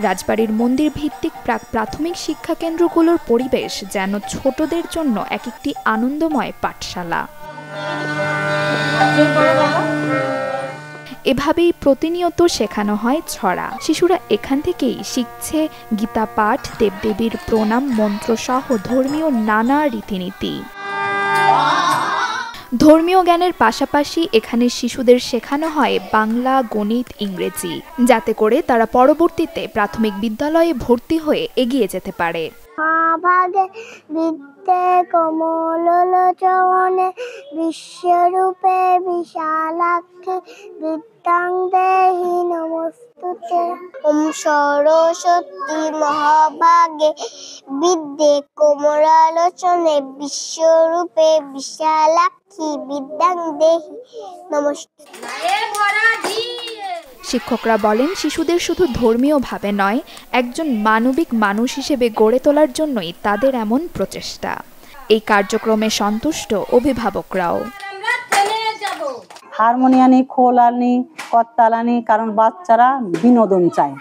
রাজবাড়ির মন্দির ভিত্তিক প্রাথমিক শিক্ষা কেন্দ্রগুলোর পরিবেশ যেন ছোটদের জন্য এক একটি আনন্দময় পাঠশালা। এভাবেই প্রতিনিয়ত শেখানো হয় ছড়া। শিশুরা এখান থেকেই শিখছে গীতা পাঠ, দেবদেবীর প্রণাম মন্ত্র সহ ধর্মীয় নানা রীতিনীতি। ধর্মীয় জ্ঞানের পাশাপাশি এখানে শিশুদের শেখানো হয় বাংলা, গণিত, ইংরেজি, যাতে করে তারা পরবর্তীতে প্রাথমিক বিদ্যালয়ে ভর্তি হয়ে এগিয়ে যেতে পারে। কমলোচনে বিশ্বরূপে বিশালাক্ষী বিদ্যাং দেহি নমস্তুতে। ওম সরস্বতী মহাভাগে বিদ্যে কমলালোচনে বিশ্বরূপে বিশালাক্ষী বিদ্যাং দেহি নমস্তুতে। শিক্ষকরা বলেন, শিশুদের শুধু ধর্মীয়ভাবে নয়, একজন মানবিক মানুষ হিসেবে গড়ে তোলার জন্যই তাদের এমন প্রচেষ্টা। এই কার্যক্রমে সন্তুষ্ট অভিভাবকরাও। হারমোনিয়ানি, খোল আনি, করতাল আনি, কারণ বাচ্চারা বিনোদন চায়।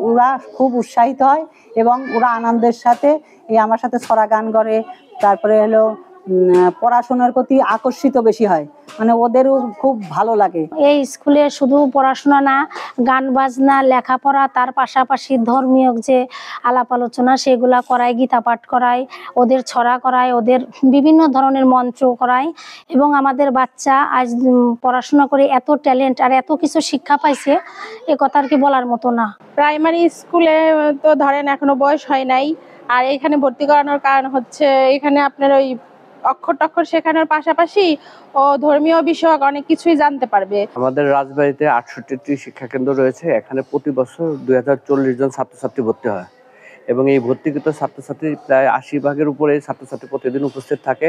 ওরা খুব উৎসাহিত হয় এবং ওরা আনন্দের সাথে আমার সাথে ছড়া গান করে। তারপরে হলো পড়াশোনার প্রতি আকর্ষিত বেশি হয়, মানে ওদেরও খুব ভালো লাগে। এই স্কুলে শুধু পড়াশোনা না, গান বাজনা, লেখাপড়া, তার পাশাপাশি ধর্মীয় যে আলাপ আলোচনা সেগুলা করায়, গীতা পাঠ করায়, ওদের ছড়া করায়, ওদের বিভিন্ন ধরনের মন্ত্র করায়। এবং আমাদের বাচ্চা আজ পড়াশোনা করে এত ট্যালেন্ট আর এত কিছু শিক্ষা পাইছে, এ কথা আর কি বলার মতো না। প্রাইমারি স্কুলে তো ধরেন এখনো বয়স হয় নাই, আর এখানে ভর্তি করানোর কারণ হচ্ছে এখানে আপনার ওই অক্ষর টক্ষর শেখানোর পাশাপাশি ও ধর্মীয় বিষয়ক অনেক কিছুই জানতে পারবে। আমাদের রাজবাড়িতে 68টি শিক্ষা কেন্দ্র রয়েছে। এখানে প্রতি বছর 2040 জন ছাত্রছাত্রী ভর্তি হয় এবং এই ভর্তিকৃত ছাত্রছাত্রী প্রায় 80 ভাগের উপরে ছাত্রছাত্রী প্রতিদিন উপস্থিত থাকে।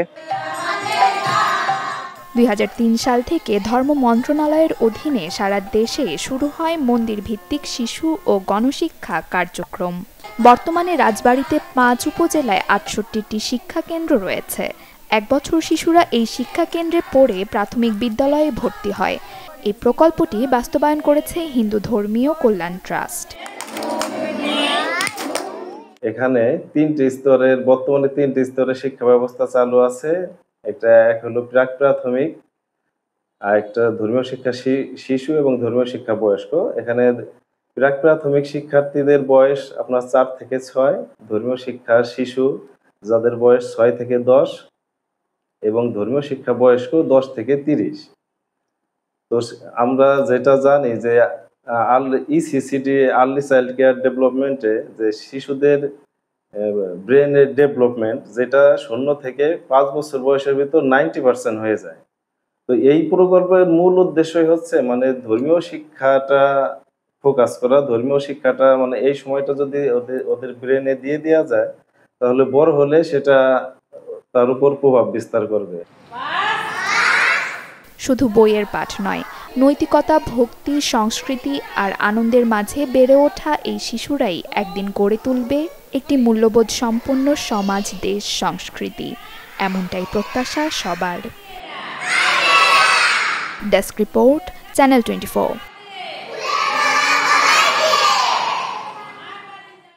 2003 সাল থেকে ধর্ম মন্ত্রণালয়ের অধীনে সারা দেশে শুরু হয় মন্দির ভিত্তিক শিশু ও গণশিক্ষা কার্যক্রম। বর্তমানে রাজবাড়িতে 5 উপজেলায় 68টি শিক্ষা কেন্দ্র রয়েছে। 1 বছর শিশুরা এই শিক্ষা কেন্দ্রে পড়ে প্রাথমিক বিদ্যালয়ে ভর্তি হয়। এই প্রকল্পটি বাস্তবায়ন করেছে হিন্দু ধর্মীয় কল্যাণ ট্রাস্ট। এখানে বর্তমানে 3টি স্তরের শিক্ষা ব্যবস্থা চালু আছে। এক হলো প্রাক প্রাথমিক, আর একটা ধর্মীয় শিক্ষা শিশু এবং ধর্মীয় শিক্ষা বয়স্ক। এখানে প্রাক প্রাথমিক শিক্ষার্থীদের বয়স আপনার 4 থেকে 6, ধর্মীয় শিক্ষার শিশু যাদের বয়স 6 থেকে 10 এবং ধর্মীয় শিক্ষা বয়স্ক 10 থেকে 30। তো আমরা যেটা জানি যে ইসিসিডি আর্লি চাইল্ড কেয়ার ডেভেলপমেন্টে যে শিশুদের ব্রেনের ডেভেলপমেন্ট যেটা 0 থেকে 5 বছর বয়সের ভিতর 90% হয়ে যায়। তো এই প্রকল্পের মূল উদ্দেশ্যই হচ্ছে মানে ধর্মীয় শিক্ষাটা ফোকাস করা। ধর্মীয় শিক্ষাটা মানে এই সময়টা যদি ওদের ব্রেনে দিয়ে দেওয়া যায়, তাহলে বড় হলে সেটা তার উপর প্রভাব বিস্তার করবে। শুধু বইয়ের পাঠ নয়, নৈতিকতা, ভক্তি, সংস্কৃতি আর আনন্দের মাঝে বেড়ে ওঠা এই শিশুরাই একদিন গড়ে তুলবে একটি মূল্যবোধ সম্পন্ন সমাজ, দেশ, সংস্কৃতি। এমনটাই প্রত্যাশা সবার। Desk report, channel 24।